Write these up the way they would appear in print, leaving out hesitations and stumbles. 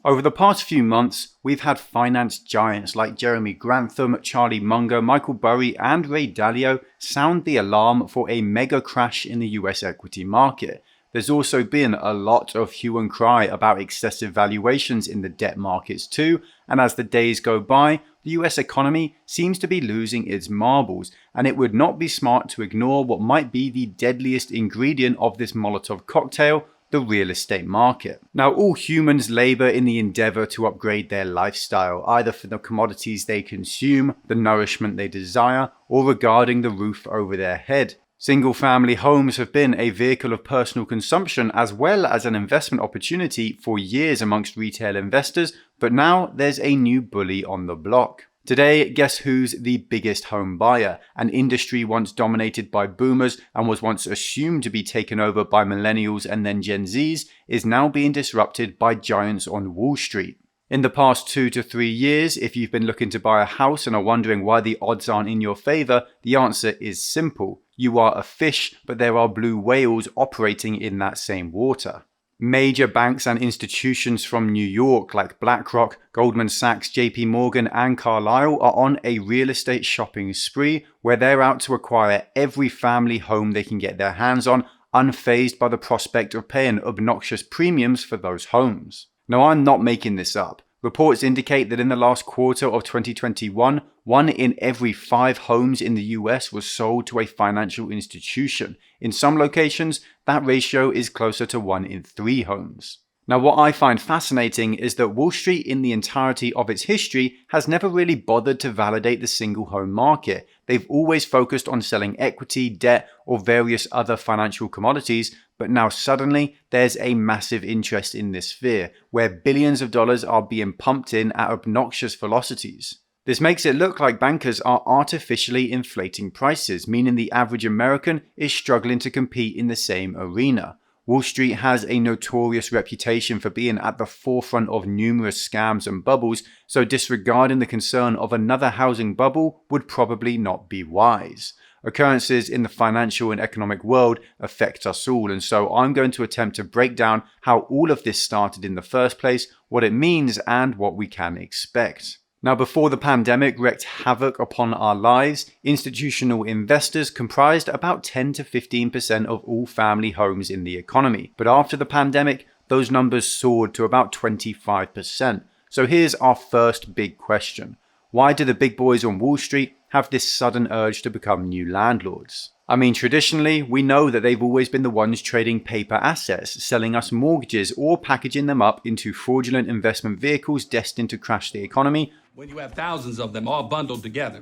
Over the past few months, we've had finance giants like Jeremy Grantham, Charlie Munger, Michael Burry, and Ray Dalio sound the alarm for a mega crash in the US equity market. There's also been a lot of hue and cry about excessive valuations in the debt markets too, and as the days go by, the US economy seems to be losing its marbles, and it would not be smart to ignore what might be the deadliest ingredient of this Molotov cocktail: the real estate market. Now, all humans labor in the endeavor to upgrade their lifestyle, either for the commodities they consume, the nourishment they desire, or regarding the roof over their head. Single-family homes have been a vehicle of personal consumption as well as an investment opportunity for years amongst retail investors, but now there's a new bully on the block. Today, guess who's the biggest home buyer? An industry once dominated by boomers and was once assumed to be taken over by millennials and then Gen Zs is now being disrupted by giants on Wall Street. In the past 2 to 3 years, if you've been looking to buy a house and are wondering why the odds aren't in your favor, the answer is simple. You are a fish, but there are blue whales operating in that same water. Major banks and institutions from New York like BlackRock, Goldman Sachs, JP Morgan, and Carlyle are on a real estate shopping spree where they're out to acquire every family home they can get their hands on, unfazed by the prospect of paying obnoxious premiums for those homes. Now, I'm not making this up. Reports indicate that in the last quarter of 2021, 1 in every 5 homes in the US was sold to a financial institution. In some locations, that ratio is closer to 1 in 3 homes. Now, what I find fascinating is that Wall Street in the entirety of its history has never really bothered to validate the single home market. They've always focused on selling equity, debt, or various other financial commodities, but now suddenly there's a massive interest in this sphere, where billions of dollars are being pumped in at obnoxious velocities. This makes it look like bankers are artificially inflating prices, meaning the average American is struggling to compete in the same arena. Wall Street has a notorious reputation for being at the forefront of numerous scams and bubbles, so disregarding the concern of another housing bubble would probably not be wise. Occurrences in the financial and economic world affect us all, and so I'm going to attempt to break down how all of this started in the first place, what it means, and what we can expect. Now, before the pandemic wreaked havoc upon our lives, institutional investors comprised about 10 to 15% of all family homes in the economy. But after the pandemic, those numbers soared to about 25%. So here's our first big question. Why do the big boys on Wall Street have this sudden urge to become new landlords? I mean, traditionally, we know that they've always been the ones trading paper assets, selling us mortgages, or packaging them up into fraudulent investment vehicles destined to crash the economy. When you have thousands of them all bundled together,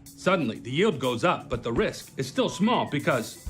suddenly the yield goes up, but the risk is still small because,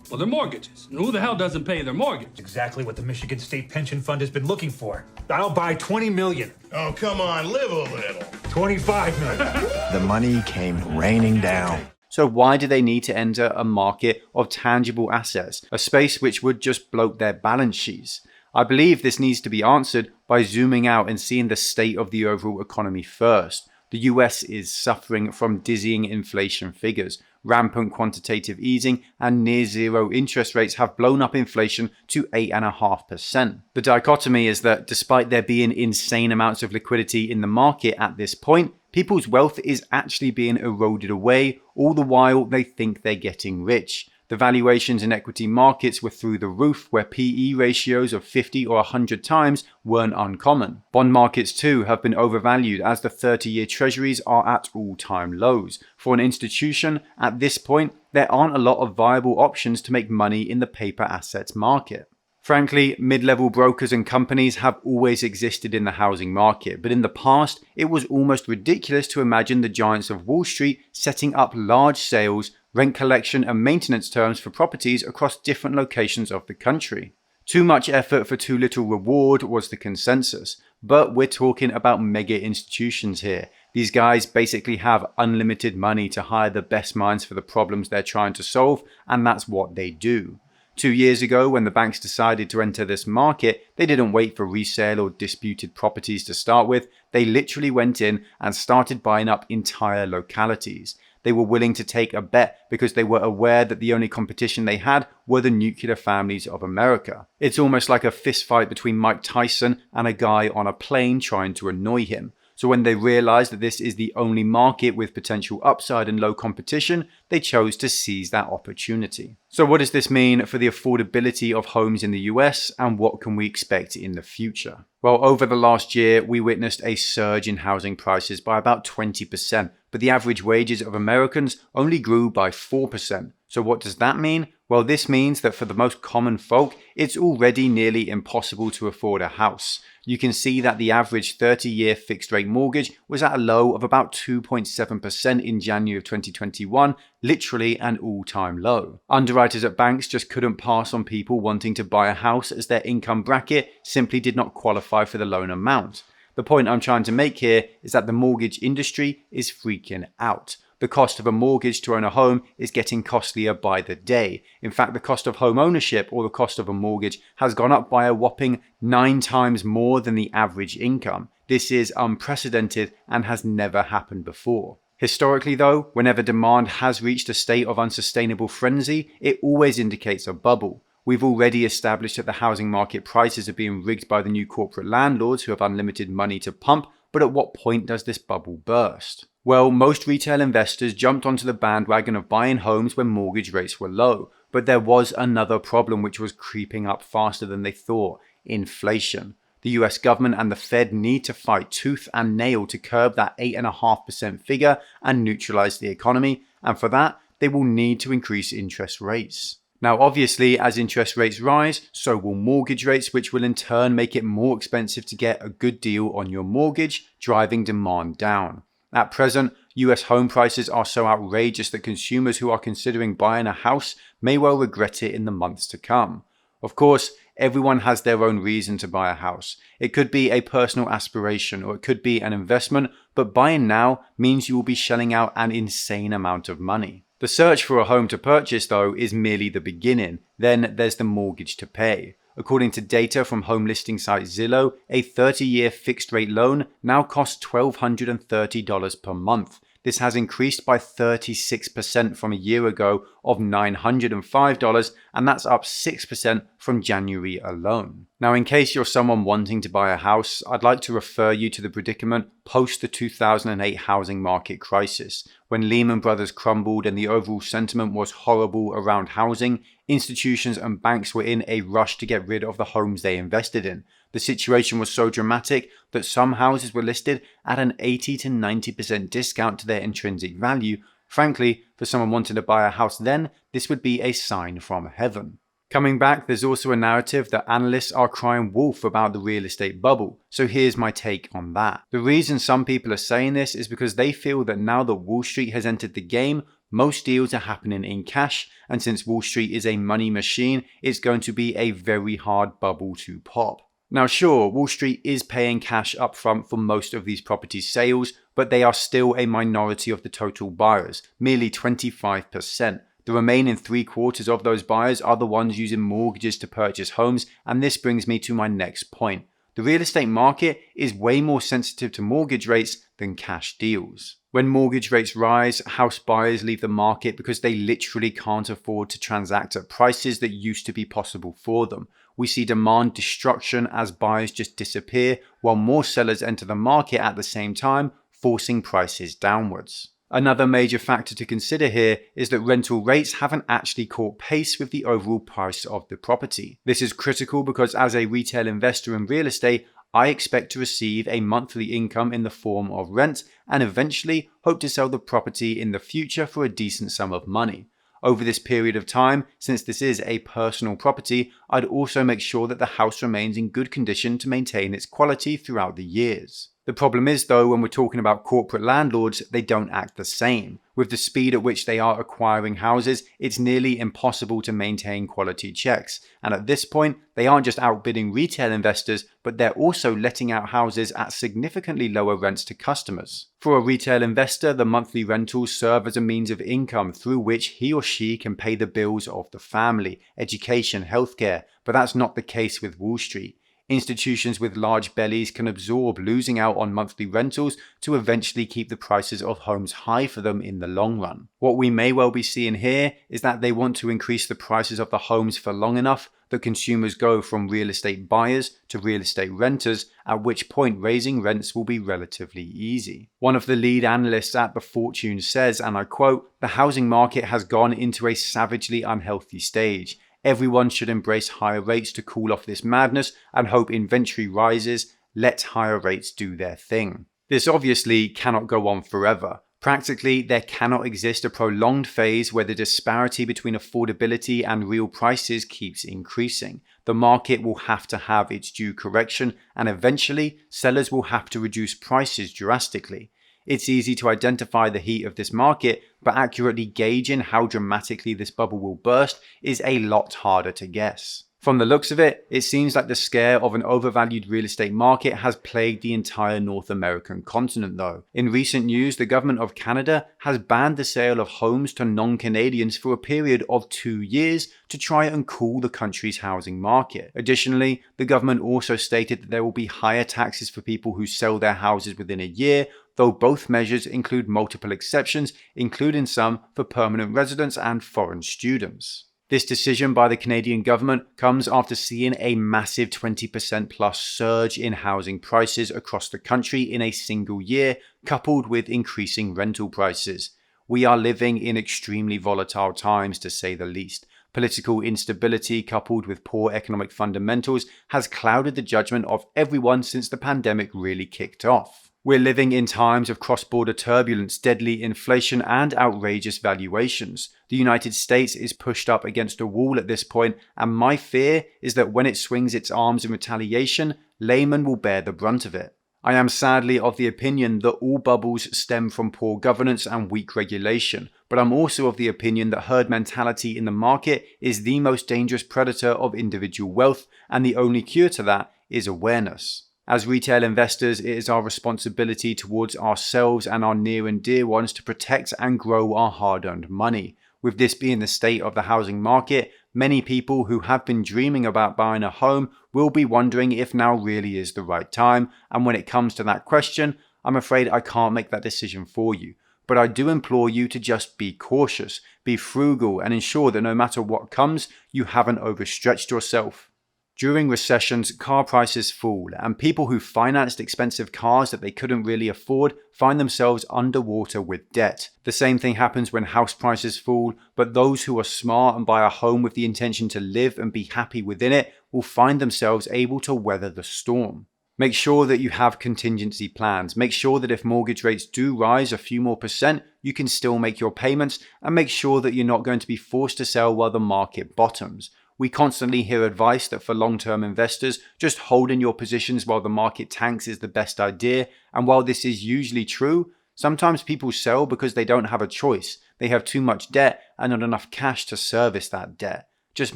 well, they're mortgages. And who the hell doesn't pay their mortgage? Exactly what the Michigan State Pension Fund has been looking for. I'll buy $20 million. Oh, come on, live a little. $25 million. The money came raining down. So why do they need to enter a market of tangible assets, a space which would just bloat their balance sheets? I believe this needs to be answered by zooming out and seeing the state of the overall economy first. The US is suffering from dizzying inflation figures. Rampant quantitative easing and near zero interest rates have blown up inflation to 8.5%. The dichotomy is that despite there being insane amounts of liquidity in the market at this point, people's wealth is actually being eroded away, all the while they think they're getting rich. The valuations in equity markets were through the roof, where PE ratios of 50 or 100 times weren't uncommon. Bond markets too have been overvalued, as the 30-year treasuries are at all-time lows. For an institution, at this point, there aren't a lot of viable options to make money in the paper assets market. Frankly, mid-level brokers and companies have always existed in the housing market, but in the past, it was almost ridiculous to imagine the giants of Wall Street setting up large sales, rent collection and maintenance terms for properties across different locations of the country. Too much effort for too little reward was the consensus, but we're talking about mega institutions here. These guys basically have unlimited money to hire the best minds for the problems they're trying to solve, and that's what they do. 2 years ago, when the banks decided to enter this market, they didn't wait for resale or disputed properties to start with. They literally went in and started buying up entire localities. They were willing to take a bet because they were aware that the only competition they had were the nuclear families of America. It's almost like a fist fight between Mike Tyson and a guy on a plane trying to annoy him. So when they realized that this is the only market with potential upside and low competition, they chose to seize that opportunity. So what does this mean for the affordability of homes in the US, and what can we expect in the future? Well, over the last year, we witnessed a surge in housing prices by about 20%, but the average wages of Americans only grew by 4%. So what does that mean? Well, this means that for the most common folk, it's already nearly impossible to afford a house. You can see that the average 30-year fixed-rate mortgage was at a low of about 2.7% in January of 2021, literally an all-time low. Underwriters at banks just couldn't pass on people wanting to buy a house as their income bracket simply did not qualify for the loan amount. The point I'm trying to make here is that the mortgage industry is freaking out. The cost of a mortgage to own a home is getting costlier by the day. In fact, the cost of home ownership, or the cost of a mortgage, has gone up by a whopping 9 times more than the average income. This is unprecedented and has never happened before. Historically though, whenever demand has reached a state of unsustainable frenzy, it always indicates a bubble. We've already established that the housing market prices are being rigged by the new corporate landlords who have unlimited money to pump, but at what point does this bubble burst? Well, most retail investors jumped onto the bandwagon of buying homes when mortgage rates were low, but there was another problem which was creeping up faster than they thought: inflation. The US government and the Fed need to fight tooth and nail to curb that 8.5% figure and neutralize the economy, and for that, they will need to increase interest rates. Now, obviously, as interest rates rise, so will mortgage rates, which will in turn make it more expensive to get a good deal on your mortgage, driving demand down. At present, US home prices are so outrageous that consumers who are considering buying a house may well regret it in the months to come. Of course, everyone has their own reason to buy a house. It could be a personal aspiration, or it could be an investment, but buying now means you will be shelling out an insane amount of money. The search for a home to purchase, though, is merely the beginning. Then there's the mortgage to pay. According to data from home listing site Zillow, a 30-year fixed-rate loan now costs $1,230 per month. This has increased by 36% from a year ago of $905, and that's up 6% from January alone. Now, in case you're someone wanting to buy a house, I'd like to refer you to the predicament post the 2008 housing market crisis. When Lehman Brothers crumbled and the overall sentiment was horrible around housing, institutions and banks were in a rush to get rid of the homes they invested in. The situation was so dramatic that some houses were listed at an 80 to 90% discount to their intrinsic value. Frankly, for someone wanting to buy a house then, this would be a sign from heaven. Coming back, there's also a narrative that analysts are crying wolf about the real estate bubble. So here's my take on that. The reason some people are saying this is because they feel that now that Wall Street has entered the game, most deals are happening in cash, and since Wall Street is a money machine, it's going to be a very hard bubble to pop. Now sure, Wall Street is paying cash upfront for most of these property sales, but they are still a minority of the total buyers, merely 25%. The remaining 3/4 of those buyers are the ones using mortgages to purchase homes, and this brings me to my next point. The real estate market is way more sensitive to mortgage rates than cash deals. When mortgage rates rise, house buyers leave the market because they literally can't afford to transact at prices that used to be possible for them. We see demand destruction as buyers just disappear, while more sellers enter the market at the same time, forcing prices downwards. Another major factor to consider here is that rental rates haven't actually caught pace with the overall price of the property. This is critical because as a retail investor in real estate, I expect to receive a monthly income in the form of rent and eventually hope to sell the property in the future for a decent sum of money. Over this period of time, since this is a personal property, I'd also make sure that the house remains in good condition to maintain its quality throughout the years. The problem is though, when we're talking about corporate landlords, they don't act the same. With the speed at which they are acquiring houses, it's nearly impossible to maintain quality checks. And at this point, they aren't just outbidding retail investors, but they're also letting out houses at significantly lower rents to customers. For a retail investor, the monthly rentals serve as a means of income through which he or she can pay the bills of the family, education, healthcare, but that's not the case with Wall Street. Institutions with large bellies can absorb losing out on monthly rentals to eventually keep the prices of homes high for them in the long run. What we may well be seeing here is that they want to increase the prices of the homes for long enough that consumers go from real estate buyers to real estate renters, at which point raising rents will be relatively easy. One of the lead analysts at The Fortune says, and I quote, "The housing market has gone into a savagely unhealthy stage. Everyone should embrace higher rates to cool off this madness and hope inventory rises. Let higher rates do their thing." This obviously cannot go on forever. Practically, there cannot exist a prolonged phase where the disparity between affordability and real prices keeps increasing. The market will have to have its due correction, and eventually, sellers will have to reduce prices drastically. It's easy to identify the heat of this market, but accurately gauging how dramatically this bubble will burst is a lot harder to guess. From the looks of it, it seems like the scare of an overvalued real estate market has plagued the entire North American continent though. In recent news, the government of Canada has banned the sale of homes to non-Canadians for a period of 2 years to try and cool the country's housing market. Additionally, the government also stated that there will be higher taxes for people who sell their houses within a year, though both measures include multiple exceptions, including some for permanent residents and foreign students. This decision by the Canadian government comes after seeing a massive 20% plus surge in housing prices across the country in a single year, coupled with increasing rental prices. We are living in extremely volatile times, to say the least. Political instability coupled with poor economic fundamentals has clouded the judgment of everyone since the pandemic really kicked off. We're living in times of cross-border turbulence, deadly inflation, and outrageous valuations. The United States is pushed up against a wall at this point, and my fear is that when it swings its arms in retaliation, laymen will bear the brunt of it. I am sadly of the opinion that all bubbles stem from poor governance and weak regulation, but I'm also of the opinion that herd mentality in the market is the most dangerous predator of individual wealth, and the only cure to that is awareness. As retail investors, it is our responsibility towards ourselves and our near and dear ones to protect and grow our hard-earned money. With this being the state of the housing market, many people who have been dreaming about buying a home will be wondering if now really is the right time, and when it comes to that question, I'm afraid I can't make that decision for you. But I do implore you to just be cautious, be frugal, and ensure that no matter what comes, you haven't overstretched yourself. During recessions, car prices fall, and people who financed expensive cars that they couldn't really afford find themselves underwater with debt. The same thing happens when house prices fall, but those who are smart and buy a home with the intention to live and be happy within it will find themselves able to weather the storm. Make sure that you have contingency plans. Make sure that if mortgage rates do rise a few more percent, you can still make your payments, and make sure that you're not going to be forced to sell while the market bottoms. We constantly hear advice that for long-term investors, just holding your positions while the market tanks is the best idea. And while this is usually true, sometimes people sell because they don't have a choice. They have too much debt and not enough cash to service that debt. Just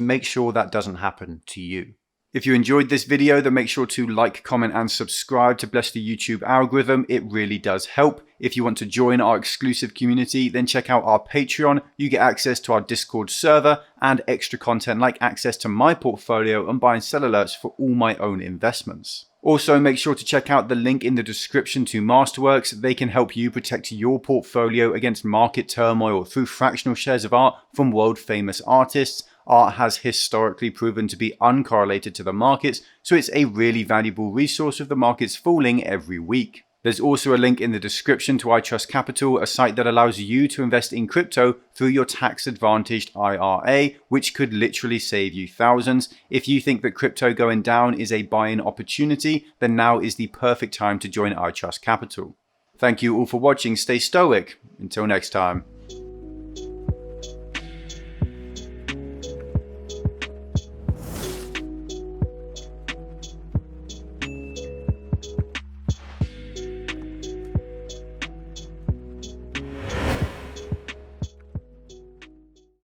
make sure that doesn't happen to you. If you enjoyed this video, then make sure to like, comment, and subscribe to bless the YouTube algorithm. It really does help. If you want to join our exclusive community, then check out our Patreon. You get access to our Discord server and extra content like access to my portfolio and buy and sell alerts for all my own investments. Also, make sure to check out the link in the description to Masterworks. They can help you protect your portfolio against market turmoil through fractional shares of art from world-famous artists. Art has historically proven to be uncorrelated to the markets, so it's a really valuable resource with the markets falling every week. There's also a link in the description to Untitled Chapter, a site that allows you to invest in crypto through your tax-advantaged IRA, which could literally save you thousands. If you think that crypto going down is a buy-in opportunity, then now is the perfect time to join Untitled Chapter. Thank you all for watching. Stay stoic. Until next time.